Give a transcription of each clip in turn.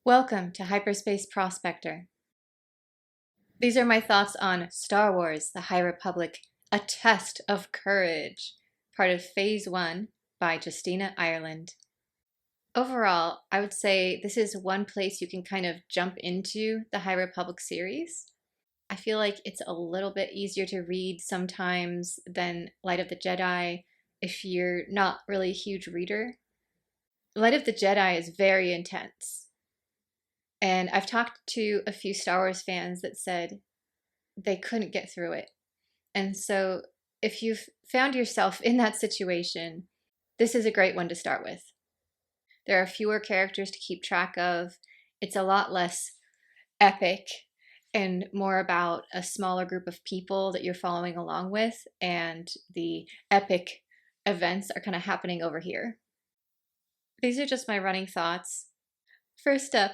Welcome to Hyperspace Prospector. These are my thoughts on Star Wars: The High Republic, A Test of Courage, part of Phase 1 by Justina, Ireland. Overall, I would say this is one place you can kind of jump into the High Republic series. I feel like it's a little bit easier to read sometimes than Light of the Jedi if you're not really a huge reader. Light of the Jedi is very intense. And I've talked to a few Star Wars fans that said they couldn't get through it. And so if you've found yourself in that situation, this is a great one to start with. There are fewer characters to keep track of. It's a lot less epic and more about a smaller group of people that you're following along with, and the epic events are kind of happening over here. These are just my running thoughts. First up,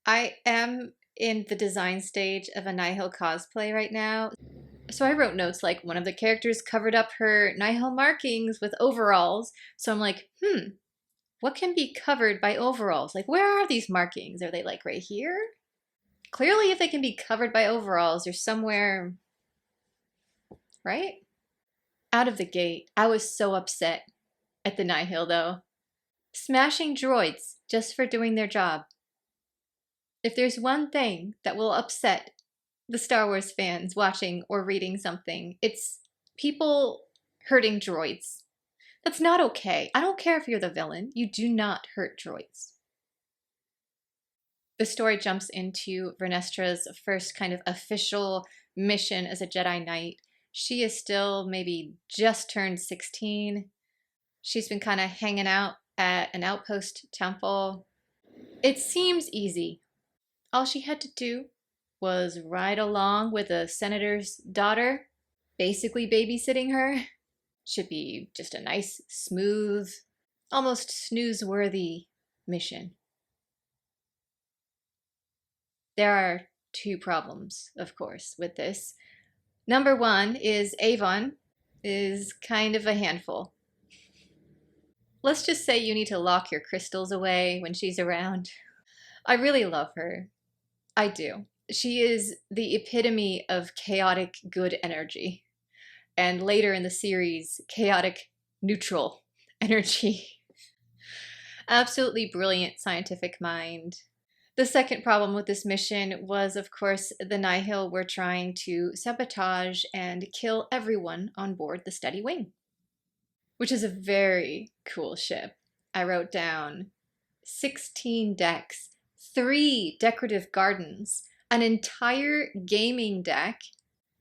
I am in the design stage of a Nihil cosplay right now. So I wrote notes like one of the characters covered up her Nihil markings with overalls. So I'm like, what can be covered by overalls? Like, where are these markings? Are they like right here? Clearly, if they can be covered by overalls, they're somewhere, right? Out of the gate, I was so upset at the Nihil though. Smashing droids just for doing their job. If there's one thing that will upset the Star Wars fans watching or reading something, it's people hurting droids. That's not okay. I don't care if you're the villain. You do not hurt droids. The story jumps into Vernestra's first kind of official mission as a Jedi Knight. She is still maybe just turned 16. She's been kind of hanging out at an outpost temple. It seems easy. All she had to do was ride along with a senator's daughter, basically babysitting her. Should be just a nice, smooth, almost snooze-worthy mission. There are two problems, of course, with this. Number one is Avon is kind of a handful. Let's just say you need to lock your crystals away when she's around. I really love her. I do. She is the epitome of chaotic good energy. And later in the series, chaotic neutral energy. Absolutely brilliant scientific mind. The second problem with this mission was, of course, the Nihil were trying to sabotage and kill everyone on board the Steady Wing, which is a very cool ship. I wrote down 16 decks, 3 decorative gardens, an entire gaming deck,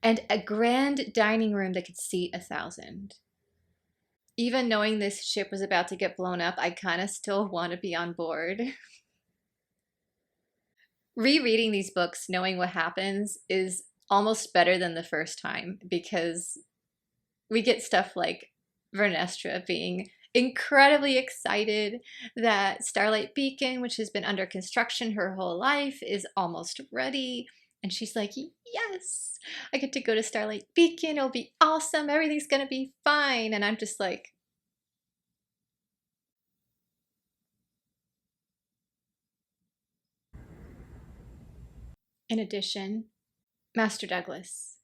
and a grand dining room that could seat 1,000. Even knowing this ship was about to get blown up, I kind of still want to be on board. Rereading these books, knowing what happens, is almost better than the first time because we get stuff like Vernestra being incredibly excited that Starlight Beacon, which has been under construction her whole life, is almost ready. And she's like, yes, I get to go to Starlight Beacon. It'll be awesome. Everything's going to be fine. And I'm just like, in addition, Master Douglas,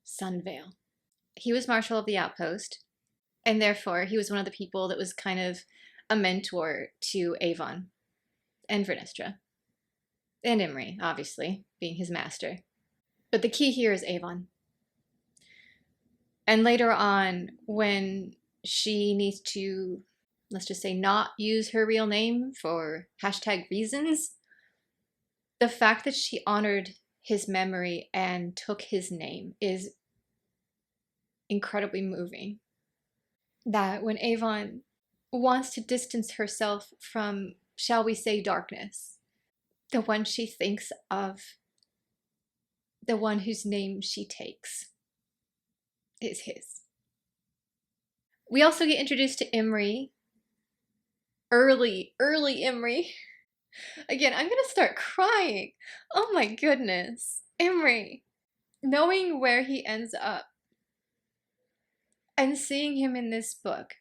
Sunvale. He was Marshal of the Outpost, and therefore he was one of the people that was kind of a mentor to Avon and Vernestra. And Imri, obviously, being his master. But the key here is Avon. And later on, when she needs to, let's just say, not use her real name for #reasons, the fact that she honored his memory and took his name is incredibly moving. That when Avon wants to distance herself from, shall we say, darkness, the one she thinks of, the one whose name she takes, is his. We also get introduced to Imri. Early Imri. Again, I'm gonna start crying. Oh my goodness. Imri. Knowing where he ends up and seeing him in this book,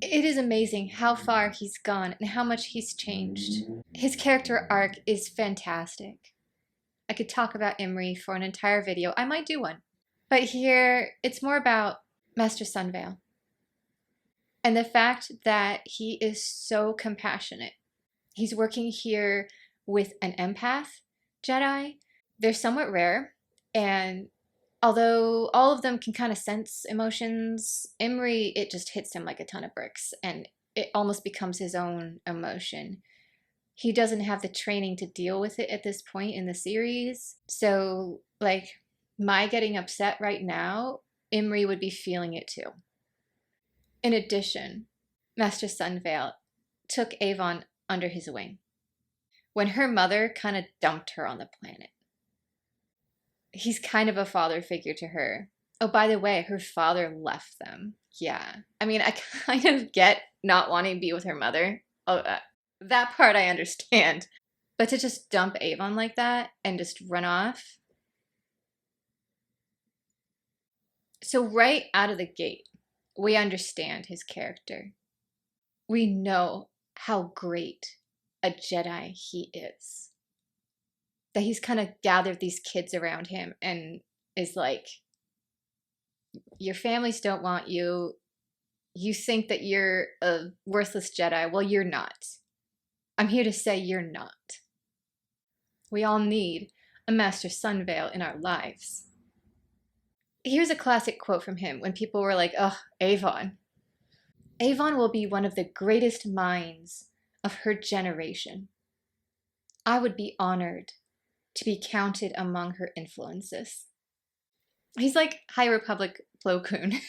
It is amazing how far he's gone and how much he's changed. His character arc is fantastic. I could talk about Imri for an entire video. I might do one. But here, it's more about Master Sunvale and the fact that he is so compassionate. He's working here with an empath Jedi. They're somewhat rare, and although all of them can kind of sense emotions, Imri, it just hits him like a ton of bricks, and it almost becomes his own emotion. He doesn't have the training to deal with it at this point in the series. So, like, my getting upset right now, Imri would be feeling it too. In addition, Master Sunvale took Avon under his wing when her mother kind of dumped her on the planet. He's kind of a father figure to her. Oh, by the way, her father left them. Yeah. I mean, I kind of get not wanting to be with her mother. Oh, that part I understand. But to just dump Avon like that and just run off. So right out of the gate, we understand his character. We know how great a Jedi he is. That he's kind of gathered these kids around him and is like, your families don't want you. You think that you're a worthless Jedi. Well, you're not. I'm here to say you're not. We all need a Master Sunvale in our lives. Here's a classic quote from him when people were like, oh, Avon. Avon will be one of the greatest minds of her generation. I would be honored to be counted among her influences. He's like High Republic Plo Koon.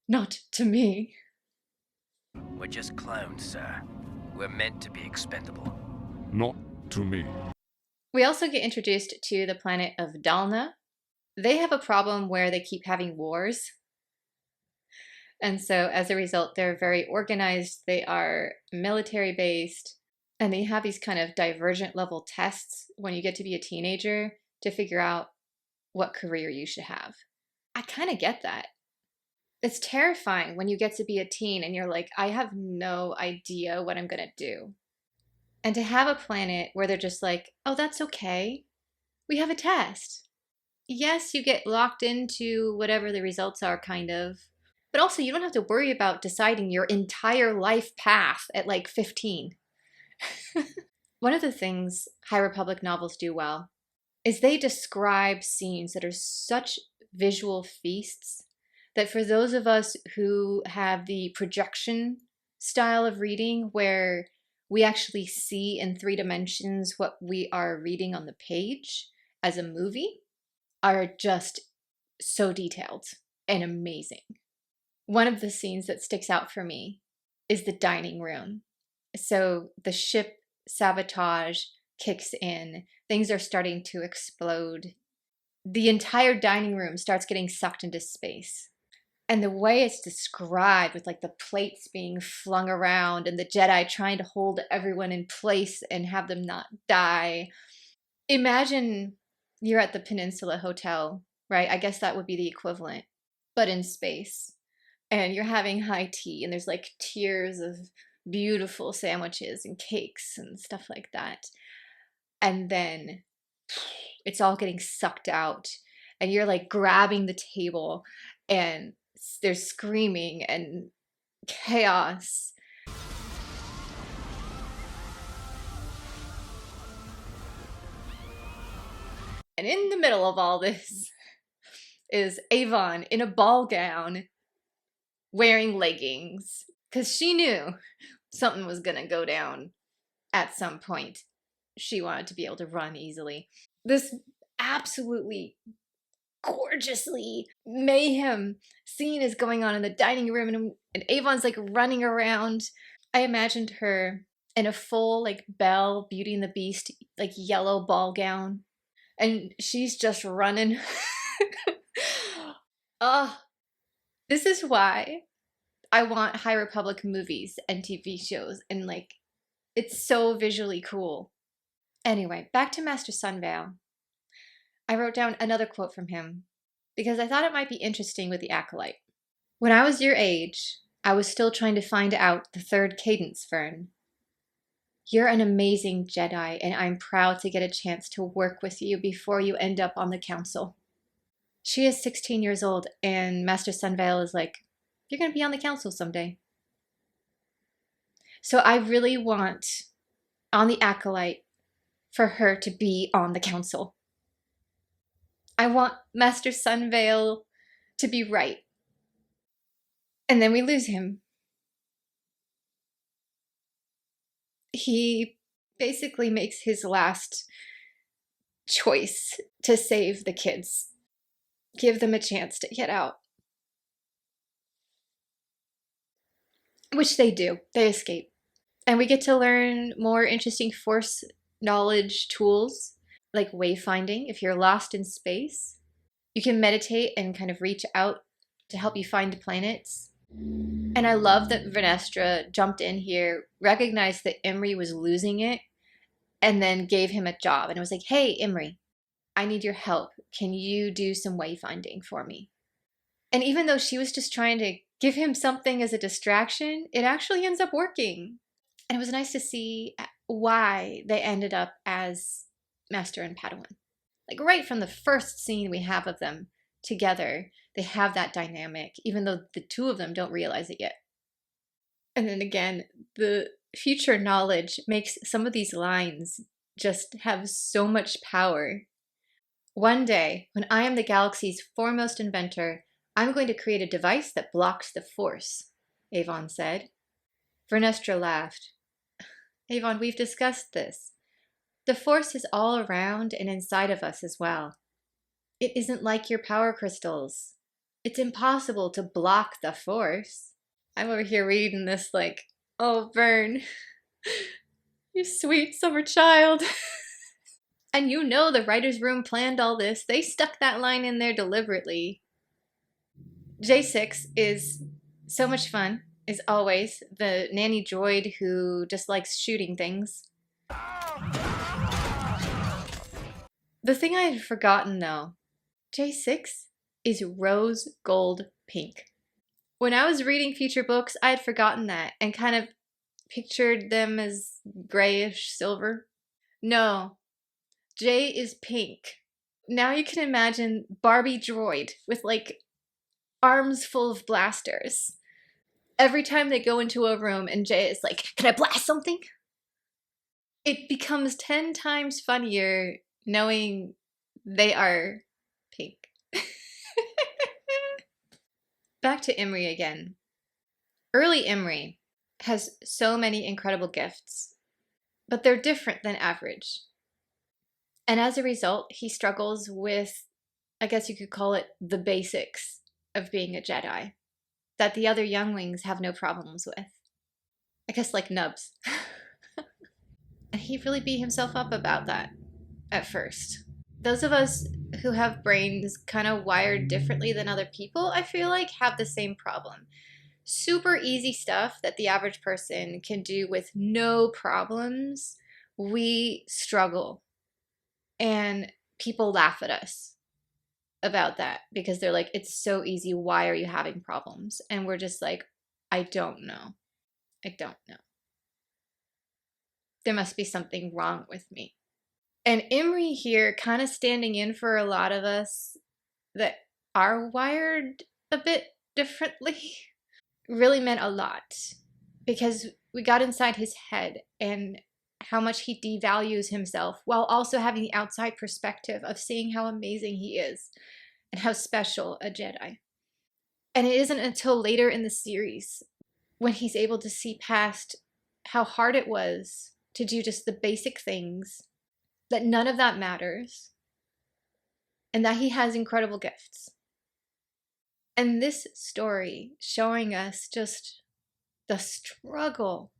Not to me. We're just clones, sir. We're meant to be expendable. Not to me. We also get introduced to the planet of Dalna. They have a problem where they keep having wars. And so as a result, they're very organized. They are military based. And they have these kind of divergent level tests when you get to be a teenager to figure out what career you should have. I kind of get that. It's terrifying when you get to be a teen and you're like, I have no idea what I'm going to do. And to have a planet where they're just like, oh, that's okay. We have a test. Yes, you get locked into whatever the results are, kind of. But also, you don't have to worry about deciding your entire life path at like 15. One of the things High Republic novels do well is they describe scenes that are such visual feasts that for those of us who have the projection style of reading where we actually see in 3 dimensions what we are reading on the page as a movie are just so detailed and amazing. One of the scenes that sticks out for me is the dining room. So the ship sabotage kicks in. Things are starting to explode. The entire dining room starts getting sucked into space. And the way it's described with like the plates being flung around and the Jedi trying to hold everyone in place and have them not die. Imagine you're at the Peninsula Hotel, right? I guess that would be the equivalent, but in space. And you're having high tea and there's like tiers of beautiful sandwiches and cakes and stuff like that. And then it's all getting sucked out and you're like grabbing the table and there's screaming and chaos. And in the middle of all this is Avon in a ball gown wearing leggings because she knew something was gonna go down at some point. She wanted to be able to run easily. This absolutely gorgeously mayhem scene is going on in the dining room and Avon's like running around. I imagined her in a full like Belle, Beauty and the Beast, like yellow ball gown. And she's just running. Oh, this is why I want High Republic movies and TV shows. And like, it's so visually cool. Anyway, back to Master Sunvale. I wrote down another quote from him because I thought it might be interesting with the Acolyte. When I was your age, I was still trying to find out the third cadence, Vern. You're an amazing Jedi, and I'm proud to get a chance to work with you before you end up on the council. She is 16 years old, and Master Sunvale is like, you're going to be on the council someday. So I really want, on the Acolyte, for her to be on the council. I want Master Sunvale to be right. And then we lose him. He basically makes his last choice to save the kids, give them a chance to get out. Which they do. They escape. And we get to learn more interesting Force knowledge tools, like wayfinding. If you're lost in space, you can meditate and kind of reach out to help you find planets. And I love that Vernestra jumped in here, recognized that Imri was losing it, and then gave him a job. And it was like, hey, Imri, I need your help. Can you do some wayfinding for me? And even though she was just trying to give him something as a distraction, it actually ends up working. And it was nice to see why they ended up as Master and Padawan. Like right from the first scene we have of them together, they have that dynamic, even though the two of them don't realize it yet. And then again, the future knowledge makes some of these lines just have so much power. One day, when I am the galaxy's foremost inventor, I'm going to create a device that blocks the Force, Avon said. Vernestra laughed. Avon, we've discussed this. The Force is all around and inside of us as well. It isn't like your power crystals. It's impossible to block the Force. I'm over here reading this like, oh, Vern, you sweet summer child. And you know the writer's room planned all this. They stuck that line in there deliberately. J6 is so much fun, as always. The nanny droid who just likes shooting things. The thing I had forgotten, though, J6 is rose gold pink. When I was reading future books, I had forgotten that and kind of pictured them as grayish silver. No, J is pink. Now you can imagine Barbie droid with like arms full of blasters. Every time they go into a room and Jay is like, can I blast something? It becomes 10 times funnier knowing they are pink. Back to Imri again. Early Imri has so many incredible gifts, but they're different than average. And as a result, he struggles with, I guess you could call it, the basics of being a Jedi that the other younglings have no problems with. I guess like Nubs. And he really beat himself up about that at first. Those of us who have brains kind of wired differently than other people, I feel like, have the same problem. Super easy stuff that the average person can do with no problems, we struggle. And people laugh at us about that because they're like, it's so easy. Why are you having problems? And we're just like, I don't know. I don't know. There must be something wrong with me. And Imri here kind of standing in for a lot of us that are wired a bit differently really meant a lot because we got inside his head and how much he devalues himself while also having the outside perspective of seeing how amazing he is and how special a Jedi. And it isn't until later in the series when he's able to see past how hard it was to do just the basic things, that none of that matters, and that he has incredible gifts. And this story showing us just the struggle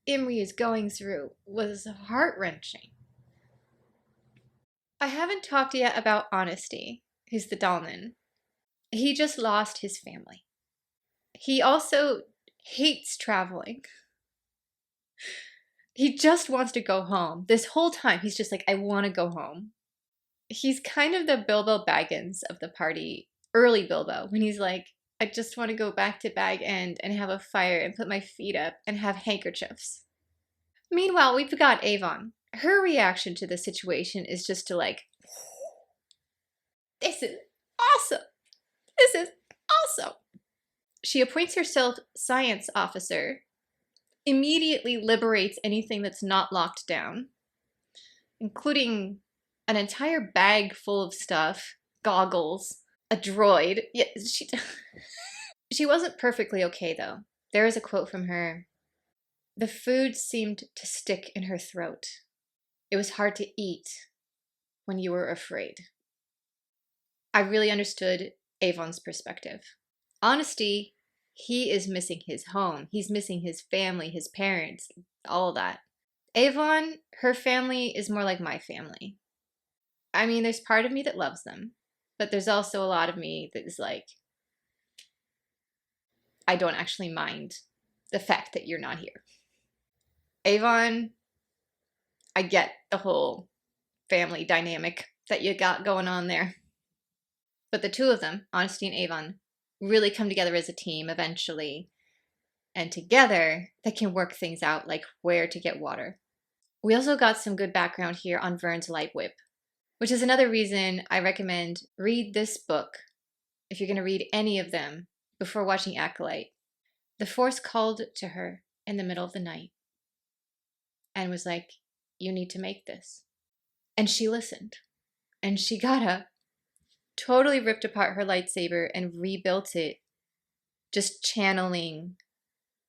Imri is going through was heart-wrenching. I haven't talked yet about Honesty, who's the Dalman. He just lost his family. He also hates traveling. He just wants to go home. This whole time, he's just like, I want to go home. He's kind of the Bilbo Baggins of the party, early Bilbo, when he's like, I just want to go back to Bag End and have a fire and put my feet up and have handkerchiefs. Meanwhile, we've got Avon. Her reaction to the situation is just to like, this is awesome. This is awesome. She appoints herself science officer, immediately liberates anything that's not locked down, including an entire bag full of stuff, goggles, a droid. Yeah, she wasn't perfectly okay though. There is a quote from her. The food seemed to stick in her throat. It was hard to eat when you were afraid. I really understood Avon's perspective. Honesty, he is missing his home. He's missing his family, his parents, all of that. Avon, her family is more like my family. I mean, there's part of me that loves them, but there's also a lot of me that is like, I don't actually mind the fact that you're not here. Avon, I get the whole family dynamic that you got going on there. But the two of them, Honesty and Avon, really come together as a team eventually. And together, they can work things out like where to get water. We also got some good background here on Vern's light whip, which is another reason I recommend read this book if you're going to read any of them before watching Acolyte. The Force called to her in the middle of the night and was like, you need to make this. And she listened. And she got up, totally ripped apart her lightsaber and rebuilt it, just channeling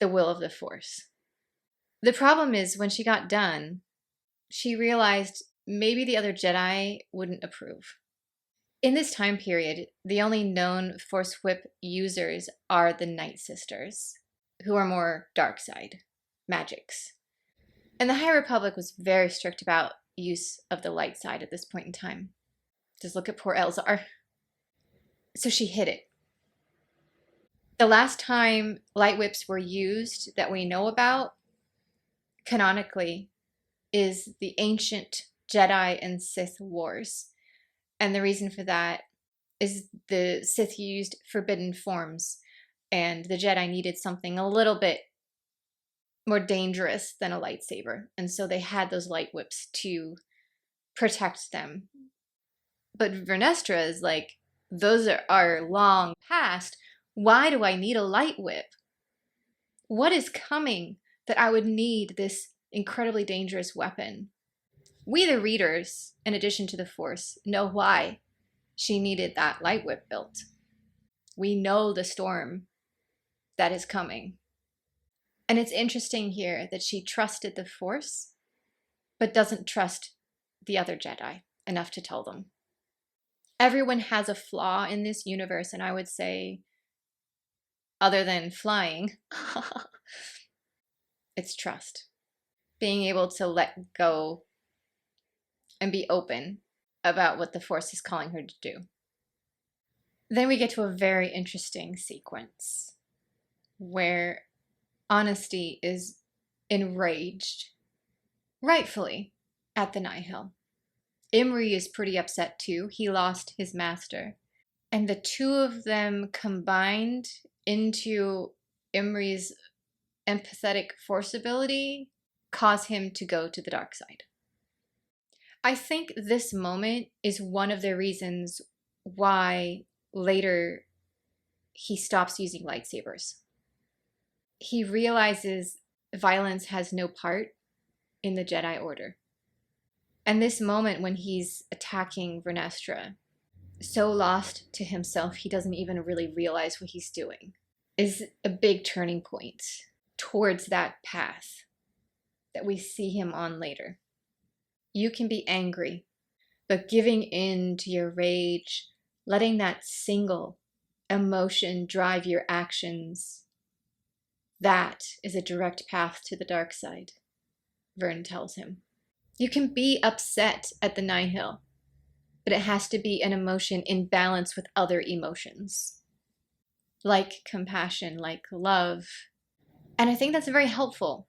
the will of the Force. The problem is when she got done, she realized maybe the other Jedi wouldn't approve. In this time period, the only known Force Whip users are the Night Sisters, who are more dark side magics. And the High Republic was very strict about use of the light side at this point in time. Just look at poor Elzar. So she hid it. The last time light whips were used that we know about, canonically, is the ancient Jedi and Sith wars. And the reason for that is the Sith used forbidden forms, and the Jedi needed something a little bit more dangerous than a lightsaber. And so they had those light whips to protect them. But Vernestra is like, those are long past. Why do I need a light whip? What is coming that I would need this incredibly dangerous weapon? We, the readers, in addition to the Force, know why she needed that light whip built. We know the storm that is coming. And it's interesting here that she trusted the Force, but doesn't trust the other Jedi enough to tell them. Everyone has a flaw in this universe, and I would say, other than flying, it's trust. Being able to let go and be open about what the Force is calling her to do. Then we get to a very interesting sequence where Honesty is enraged, rightfully, at the Nihil. Imri is pretty upset too. He lost his master. And the two of them combined into Imri's empathetic force ability cause him to go to the dark side. I think this moment is one of the reasons why later he stops using lightsabers. He realizes violence has no part in the Jedi Order. And this moment when he's attacking Vernestra, so lost to himself he doesn't even really realize what he's doing, is a big turning point towards that path that we see him on later. You can be angry, but giving in to your rage, letting that single emotion drive your actions, that is a direct path to the dark side, Vern tells him. You can be upset at the Nihil, but it has to be an emotion in balance with other emotions, like compassion, like love. And I think that's very helpful.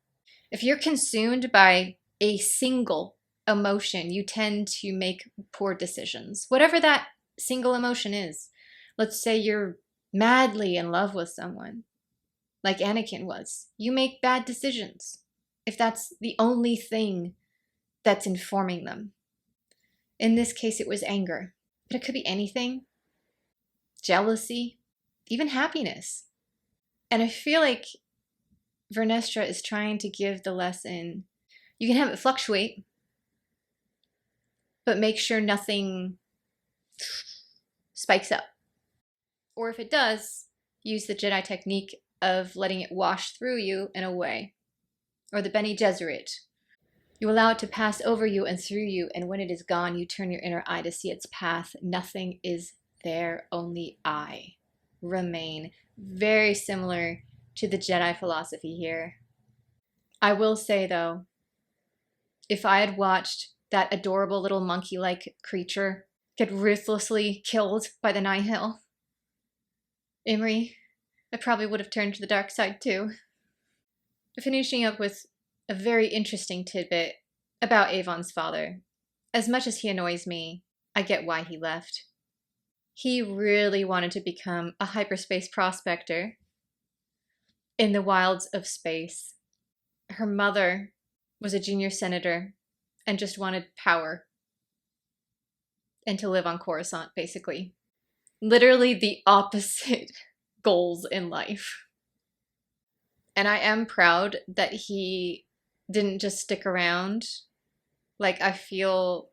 If you're consumed by a single emotion, you tend to make poor decisions, whatever that single emotion is. Let's say you're madly in love with someone, like Anakin was, you make bad decisions if that's the only thing that's informing them. In this case, it was anger, but it could be anything, jealousy, even happiness. And I feel like Vernestra is trying to give the lesson. You can have it fluctuate, but make sure nothing spikes up. Or if it does, use the Jedi technique of letting it wash through you and away. Or the Bene Gesserit. You allow it to pass over you and through you, and when it is gone, you turn your inner eye to see its path. Nothing is there, only I remain. Very similar to the Jedi philosophy here. I will say, though, if I had watched that adorable little monkey-like creature get ruthlessly killed by the Nihil, Imri, I probably would have turned to the dark side too. Finishing up with a very interesting tidbit about Avon's father. As much as he annoys me, I get why he left. He really wanted to become a hyperspace prospector in the wilds of space. Her mother was a junior senator and just wanted power and to live on Coruscant, basically. Literally the opposite goals in life. And I am proud that he didn't just stick around like I feel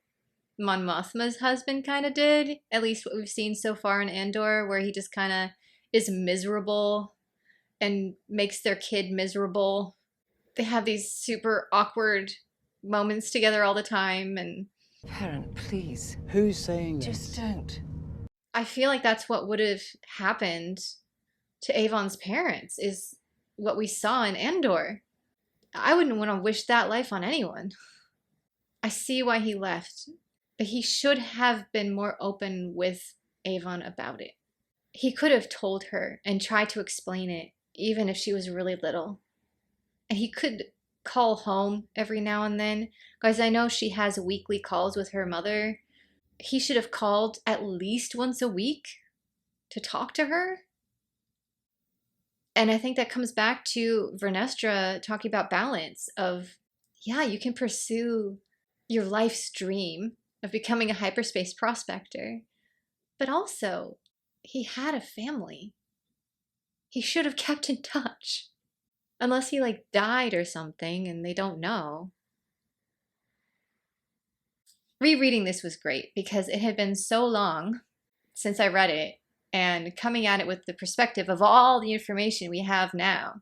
Mon Mothma's husband kind of did, at least what we've seen so far in Andor, where he just kind of is miserable and makes their kid miserable. They have these super awkward moments together all the time, and Parent, please. Who's saying this? Just don't. I feel like that's what would have happened to Avon's parents, is what we saw in Andor. I wouldn't want to wish that life on anyone. I see why he left, but he should have been more open with Avon about it. He could have told her and tried to explain it, even if she was really little. And he could call home every now and then, because I know she has weekly calls with her mother. He should have called at least once a week to talk to her. And I think that comes back to Vernestra talking about balance of, yeah, you can pursue your life's dream of becoming a hyperspace prospector, but also he had a family. He should have kept in touch. Unless he died or something and they don't know. Rereading this was great because it had been so long since I read it, and coming at it with the perspective of all the information we have now.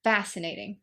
Fascinating.